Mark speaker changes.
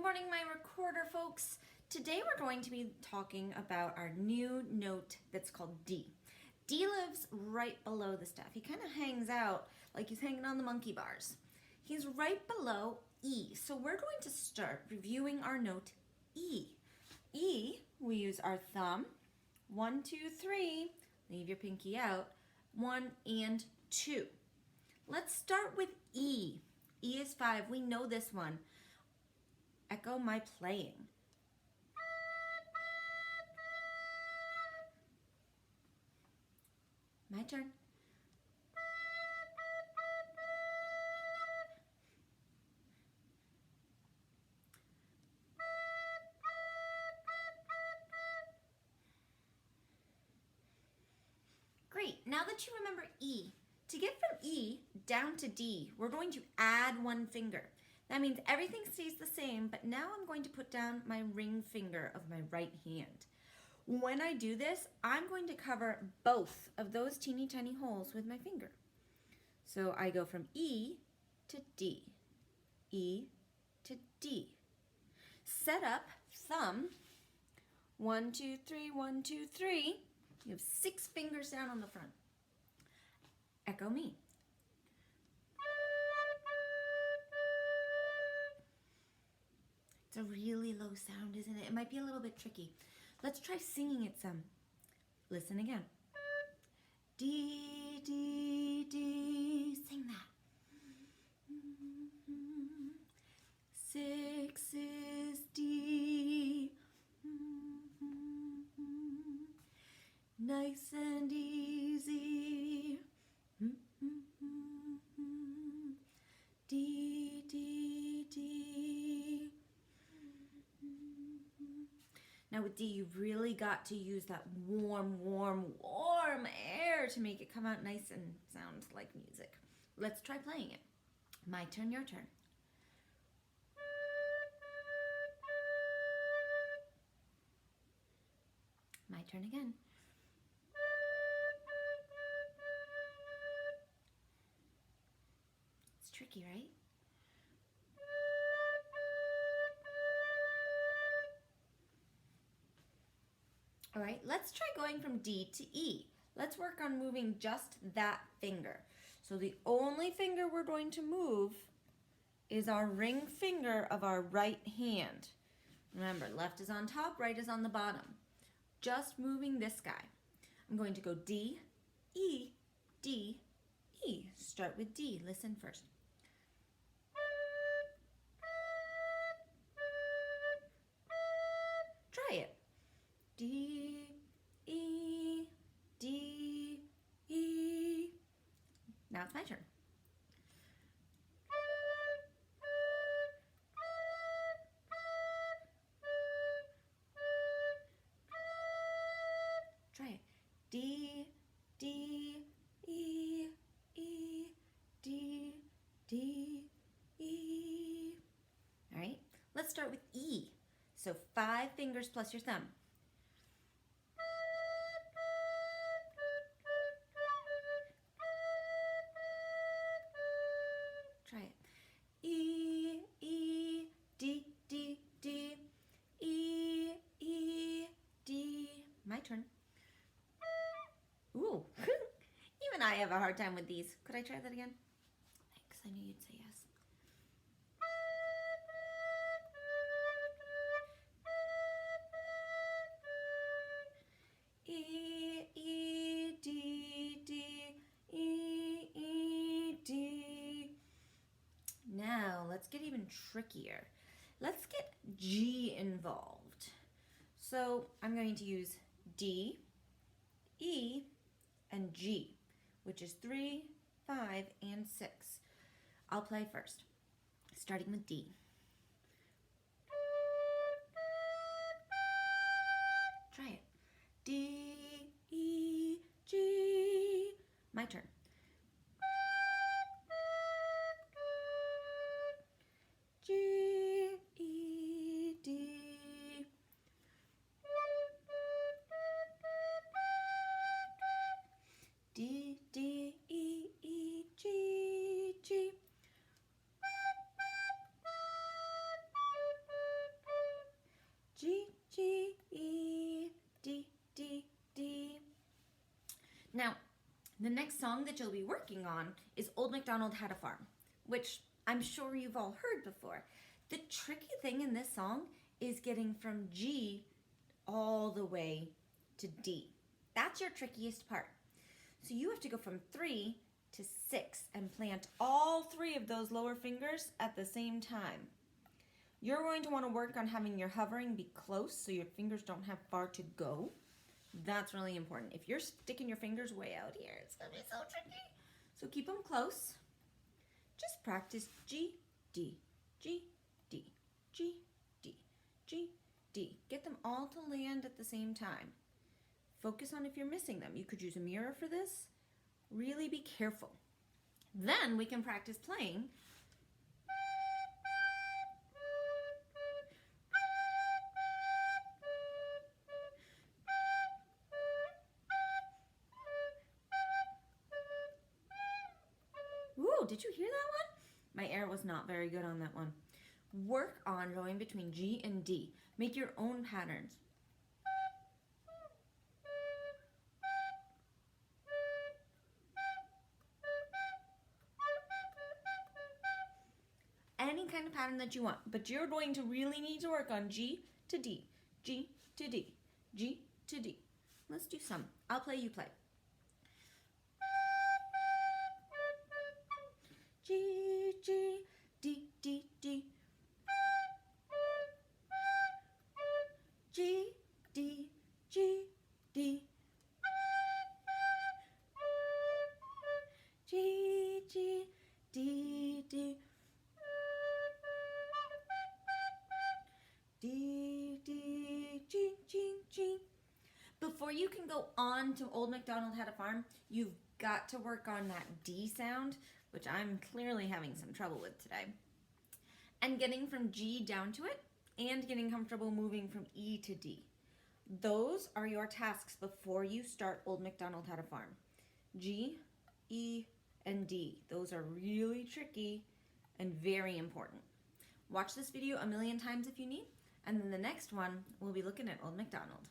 Speaker 1: morning, my recorder folks. Today we're going to be talking about our new note that's called D. D lives right below the staff. He kind of hangs out like he's hanging on the monkey bars. He's right below E. So we're going to start reviewing our note E. E, we use our thumb. 1, 2, 3. Leave your pinky out. 1 and 2. Let's start with E. E is 5. We know this one. Echo my playing. My turn. Great. Now that you remember E, to get from E down to D, we're going to add one finger. That means everything stays the same, but now I'm going to put down my ring finger of my right hand. When I do this, I'm going to cover both of those teeny tiny holes with my finger. So I go from E to D, E to D. Set up, thumb, 1, 2, 3, 1, 2, 3. You have 6 fingers down on the front. Echo me. It's a really low sound, isn't it? It might be a little bit tricky. Let's try singing it some. Listen again. D, D, D. Sing that. 6 is D. Nice and easy. D, D, D. Now with D, you've really got to use that warm, warm, warm air to make it come out nice and sound like music. Let's try playing it. My turn, your turn. My turn again. It's tricky, right? All right, let's try going from D to E. Let's work on moving just that finger. So the only finger we're going to move is our ring finger of our right hand. Remember, left is on top, right is on the bottom. Just moving this guy. I'm going to go D, E, D, E. Start with D. Listen first. Try it. D, E, D, E. Now it's my turn. Try it. D, D, E, E, D, D, E. All right, let's start with E. So 5 fingers plus your thumb. Try it. E, E, D, D, D, E, E, D. My turn. Ooh, even I have a hard time with these. Could I try that again? Thanks, I knew you'd say yes. E, E, D, D, E, E, D. Now, let's get even trickier. Let's get G involved. So, I'm going to use D, E, and G, which is 3, 5, and 6. I'll play first, starting with D. Try it. D, E, G. My turn. G, E, D. D, D, E, E, G, G. Now, the next song that you'll be working on is Old MacDonald Had a Farm, which I'm sure you've all heard before. The tricky thing in this song is getting from G all the way to D. That's your trickiest part. So you have to go from 3 to 6 and plant all 3 of those lower fingers at the same time. You're going to want to work on having your hovering be close so your fingers don't have far to go. That's really important. If you're sticking your fingers way out here, it's going to be so tricky. So keep them close. Just practice G, D, G, D, G, D, G, D. Get them all to land at the same time. Focus on if you're missing them. You could use a mirror for this. Really be careful. Then we can practice playing. Ooh, did you hear that one? My air was not very good on that one. Work on going between G and D. Make your own patterns. Any kind of pattern that you want, but you're going to really need to work on G to D, G to D, G to D. Let's do some. I'll play, you play. G, G, D, D, D. G, D, G, D. G, G, D, D. D, D, G, G, G. Before you can go on to Old MacDonald Had a Farm, you've got to work on that D sound, which I'm clearly having some trouble with today. And getting from G down to it, and getting comfortable moving from E to D. Those are your tasks before you start Old MacDonald Had a Farm. G, E, and D. Those are really tricky and very important. Watch this video a million times if you need, and then the next one, we'll be looking at Old MacDonald.